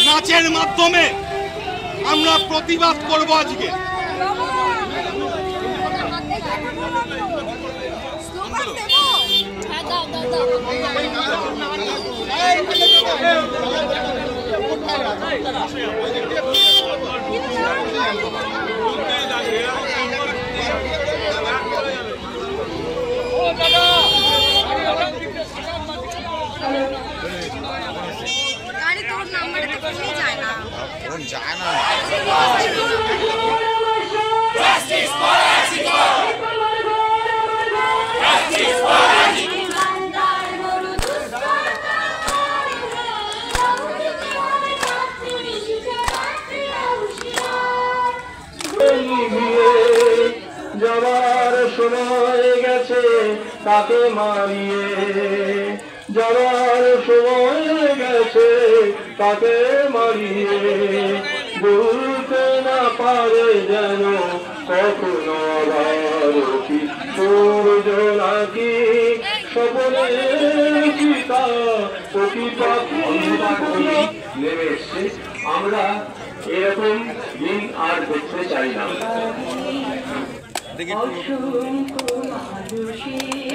নাচের মাধ্যমে আমরা প্রতিবাদ করব আজকে। যাবার সময় গেছে তাকে মারিয়ে, যাবার সময় গেছে তাকে মারিয়ে, বলতে না পারে যেন কখনো আবার সূর্য নাকি স্বপ্নে চিতা প্রতিপাখি নেমে এসছে। আমরা এরকম দিন আর দেখতে চাই না। অসংখ্য মানুষের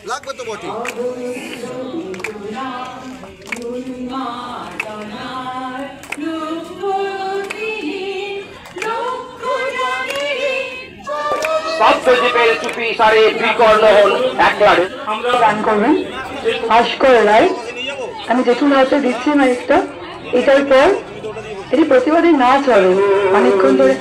লাগবে তো বটে। সপ্তদ্বীপের চুপি সারে বিকর্ণ হল একলারে। আমরা গান করবেন ভাস্কর রায়। আমি জেঠু নাচে দিচ্ছি মাইকটা। এটার পর এটি প্রতিবাদী নাচ হবে অনেকক্ষণ ধরে।